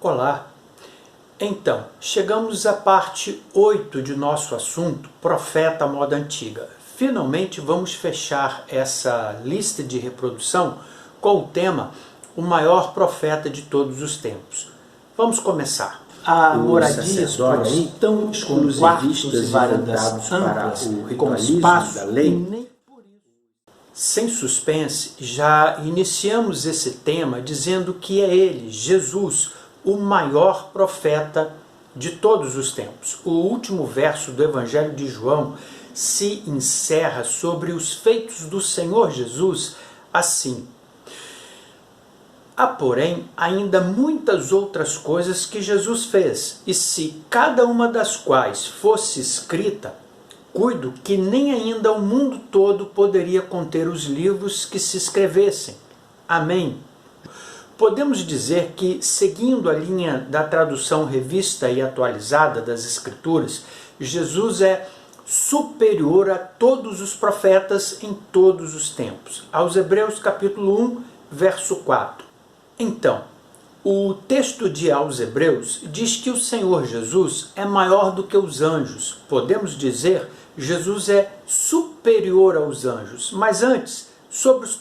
Olá! Então, chegamos à parte 8 de nosso assunto, Profeta à Moda Antiga. Finalmente vamos fechar essa lista de reprodução com o tema O Maior Profeta de Todos os Tempos. Vamos começar. A moradia tão exclusivistas e varandas amplas, com espaço da lei. Sem suspense, já iniciamos esse tema dizendo que é ele, Jesus, o maior profeta de todos os tempos. O último verso do Evangelho de João se encerra sobre os feitos do Senhor Jesus assim: há, porém, ainda muitas outras coisas que Jesus fez, e se cada uma das quais fosse escrita, cuido que nem ainda o mundo todo poderia conter os livros que se escrevessem. Amém. Podemos dizer que, seguindo a linha da tradução revista e atualizada das Escrituras, Jesus é superior a todos os profetas em todos os tempos. Aos Hebreus capítulo 1, verso 4. Então, o texto de aos Hebreus diz que o Senhor Jesus é maior do que os anjos. Podemos dizer, Jesus é superior aos anjos. Mas antes, sobre os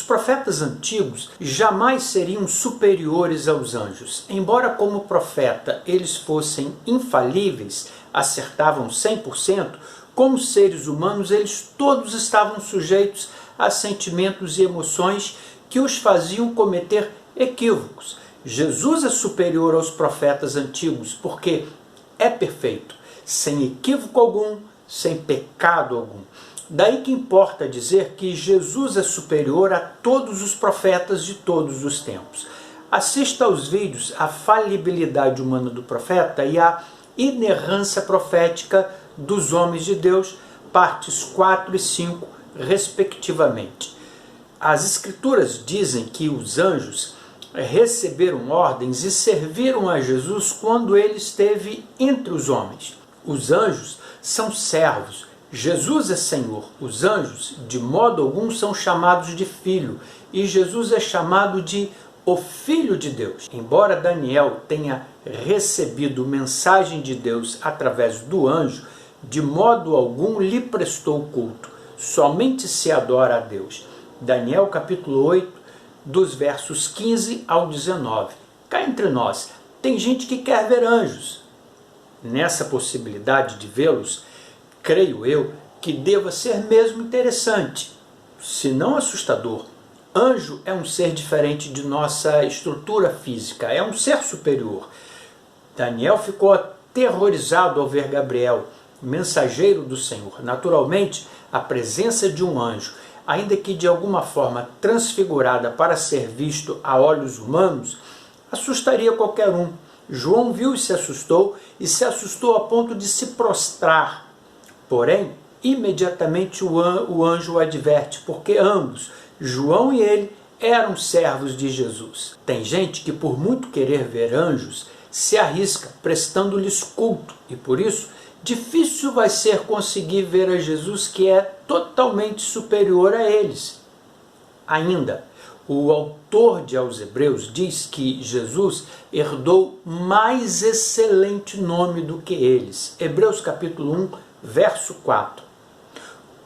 profetas antigos jamais seriam superiores aos anjos. Embora como profeta eles fossem infalíveis, acertavam 100%, como seres humanos eles todos estavam sujeitos a sentimentos e emoções que os faziam cometer equívocos. Jesus é superior aos profetas antigos porque é perfeito, sem equívoco algum, sem pecado algum. Daí que importa dizer que Jesus é superior a todos os profetas de todos os tempos. Assista aos vídeos A Falibilidade Humana do Profeta e A Inerrância Profética dos Homens de Deus, partes 4 e 5, respectivamente. As Escrituras dizem que os anjos receberam ordens e serviram a Jesus quando ele esteve entre os homens. Os anjos são servos. Jesus é Senhor. Os anjos, de modo algum, são chamados de filho, e Jesus é chamado de o Filho de Deus. Embora Daniel tenha recebido mensagem de Deus através do anjo, de modo algum lhe prestou culto. Somente se adora a Deus. Daniel capítulo 8, dos versos 15 ao 19. Cá entre nós, tem gente que quer ver anjos. Nessa possibilidade de vê-los, creio eu que deva ser mesmo interessante, se não assustador. Anjo é um ser diferente de nossa estrutura física, é um ser superior. Daniel ficou aterrorizado ao ver Gabriel, mensageiro do Senhor. Naturalmente, a presença de um anjo, ainda que de alguma forma transfigurada para ser visto a olhos humanos, assustaria qualquer um. João viu e se assustou a ponto de se prostrar. Porém, imediatamente o anjo o adverte, porque ambos, João e ele, eram servos de Jesus. Tem gente que, por muito querer ver anjos, se arrisca prestando-lhes culto, e por isso difícil vai ser conseguir ver a Jesus, que é totalmente superior a eles. Ainda, o autor de aos Hebreus diz que Jesus herdou mais excelente nome do que eles. Hebreus capítulo 1, verso 4.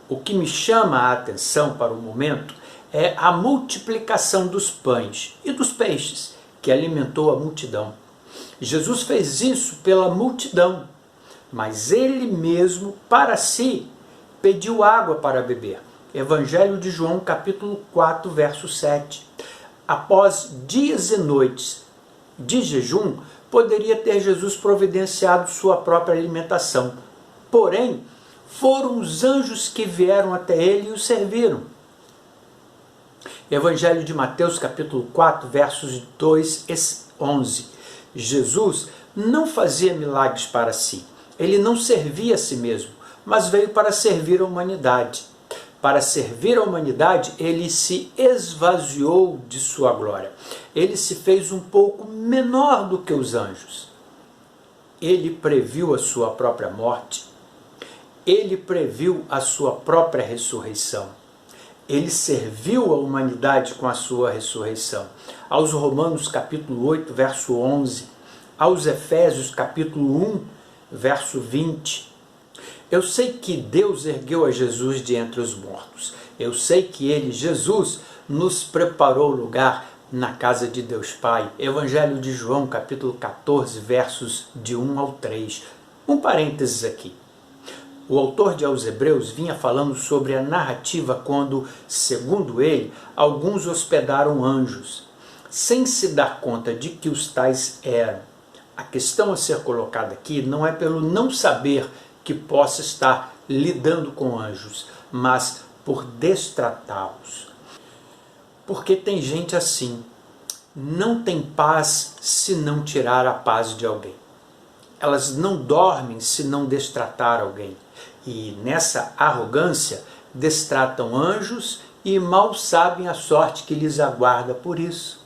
O que me chama a atenção para o momento é a multiplicação dos pães e dos peixes, que alimentou a multidão. Jesus fez isso pela multidão, mas ele mesmo, para si, pediu água para beber. Evangelho de João, capítulo 4, verso 7. Após dias e noites de jejum, poderia ter Jesus providenciado sua própria alimentação. Porém, foram os anjos que vieram até ele e o serviram. Evangelho de Mateus, capítulo 4, versos 2 e 11. Jesus não fazia milagres para si. Ele não servia a si mesmo, mas veio para servir a humanidade. Para servir a humanidade, ele se esvaziou de sua glória. Ele se fez um pouco menor do que os anjos. Ele previu a sua própria morte. Ele previu a sua própria ressurreição. Ele serviu a humanidade com a sua ressurreição. Aos Romanos capítulo 8, verso 11, aos Efésios capítulo 1, verso 20. Eu sei que Deus ergueu a Jesus de entre os mortos. Eu sei que Ele, Jesus, nos preparou lugar na casa de Deus Pai. Evangelho de João, capítulo 14, versos de 1 ao 3. Um parênteses aqui. O autor de Aos Hebreus vinha falando sobre a narrativa quando, segundo ele, alguns hospedaram anjos, sem se dar conta de que os tais eram. A questão a ser colocada aqui não é pelo não saber que possa estar lidando com anjos, mas por destratá-los. Porque tem gente assim, não tem paz se não tirar a paz de alguém. Elas não dormem se não destratar alguém. E nessa arrogância destratam anjos e mal sabem a sorte que lhes aguarda por isso.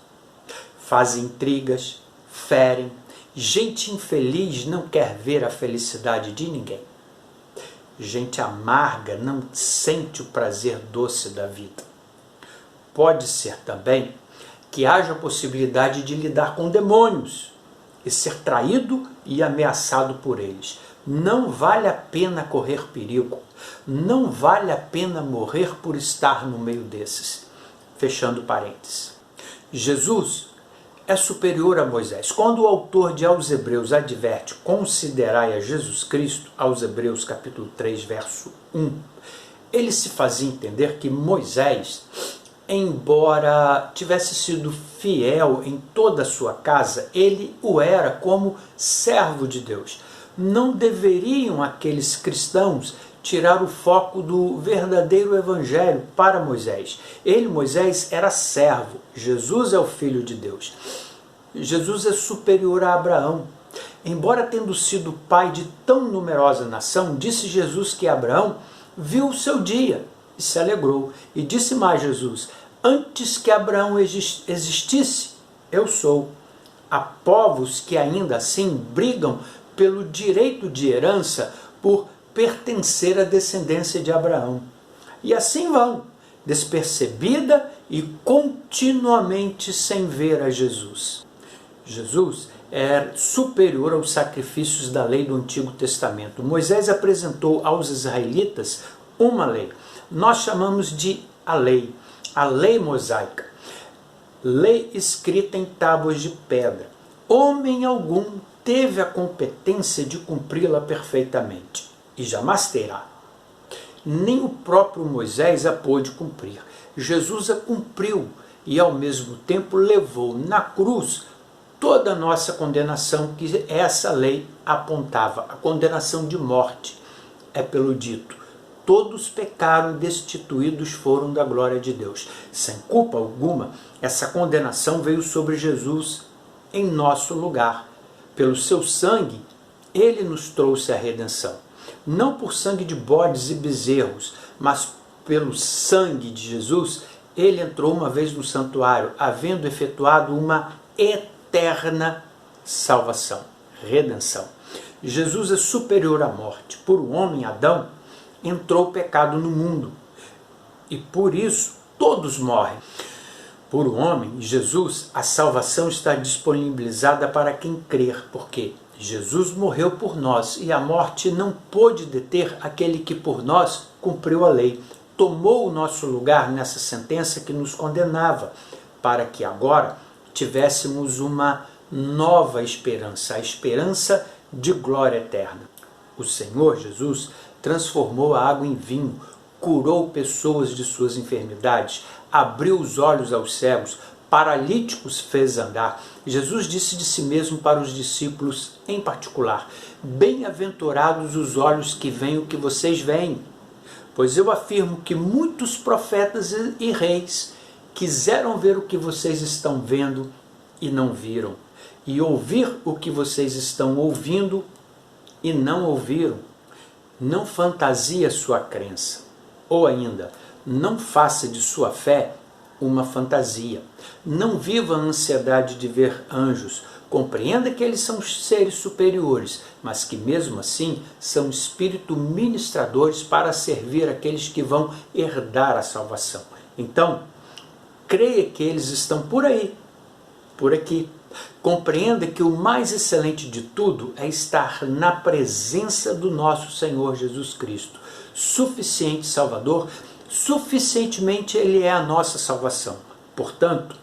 Fazem intrigas, ferem. Gente infeliz não quer ver a felicidade de ninguém. Gente amarga não sente o prazer doce da vida. Pode ser também que haja a possibilidade de lidar com demônios e ser traído e ameaçado por eles. Não vale a pena correr perigo. Não vale a pena morrer por estar no meio desses. Fechando parênteses. Jesus é superior a Moisés. Quando o autor de Aos Hebreus adverte, considerai a Jesus Cristo, aos Hebreus capítulo 3, verso 1, ele se fazia entender que Moisés, embora tivesse sido fiel em toda a sua casa, ele o era como servo de Deus. Não deveriam aqueles cristãos tirar o foco do verdadeiro evangelho para Moisés. Ele, Moisés, era servo. Jesus é o Filho de Deus. Jesus é superior a Abraão. Embora tendo sido pai de tão numerosa nação, disse Jesus que Abraão viu o seu dia e se alegrou. E disse mais Jesus: antes que Abraão existisse, eu sou. Há povos que ainda assim brigam pelo direito de herança por pertencer à descendência de Abraão. E assim vão, despercebida e continuamente sem ver a Jesus. Jesus é superior aos sacrifícios da lei do Antigo Testamento. Moisés apresentou aos israelitas uma lei. Nós chamamos de a lei mosaica. Lei escrita em tábuas de pedra. Homem algum teve a competência de cumpri-la perfeitamente, e jamais terá. Nem o próprio Moisés a pôde cumprir. Jesus a cumpriu e ao mesmo tempo levou na cruz toda a nossa condenação que essa lei apontava, a condenação de morte. É pelo dito: todos pecaram e destituídos foram da glória de Deus. Sem culpa alguma, essa condenação veio sobre Jesus em nosso lugar. Pelo seu sangue, ele nos trouxe a redenção. Não por sangue de bodes e bezerros, mas pelo sangue de Jesus, ele entrou uma vez no santuário, havendo efetuado uma eterna salvação, redenção. Jesus é superior à morte. Por um homem, Adão, entrou o pecado no mundo. E por isso, todos morrem. Por um homem, Jesus, a salvação está disponibilizada para quem crer, porque Jesus morreu por nós e a morte não pôde deter aquele que por nós cumpriu a lei. Tomou o nosso lugar nessa sentença que nos condenava, para que agora tivéssemos uma nova esperança, a esperança de glória eterna. O Senhor Jesus transformou a água em vinho, curou pessoas de suas enfermidades, abriu os olhos aos cegos, paralíticos fez andar. Jesus disse de si mesmo para os discípulos em particular: bem-aventurados os olhos que veem o que vocês veem, pois eu afirmo que muitos profetas e reis quiseram ver o que vocês estão vendo e não viram, e ouvir o que vocês estão ouvindo e não ouviram. Não fantasie a sua crença, ou ainda, não faça de sua fé uma fantasia. Não viva a ansiedade de ver anjos. Compreenda que eles são seres superiores, mas que mesmo assim são espíritos ministradores para servir aqueles que vão herdar a salvação. Então, creia que eles estão por aí, por aqui. Compreenda que o mais excelente de tudo é estar na presença do nosso Senhor Jesus Cristo. Suficiente Salvador, suficientemente Ele é a nossa salvação. Portanto,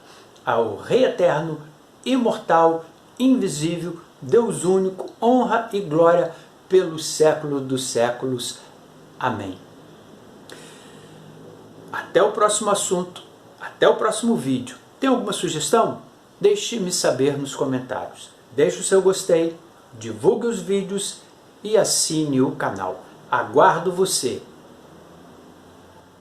ao Rei Eterno, imortal, invisível, Deus único, honra e glória pelos séculos dos séculos. Amém. Até o próximo assunto, até o próximo vídeo. Tem alguma sugestão? Deixe-me saber nos comentários. Deixe o seu gostei, divulgue os vídeos e assine o canal. Aguardo você!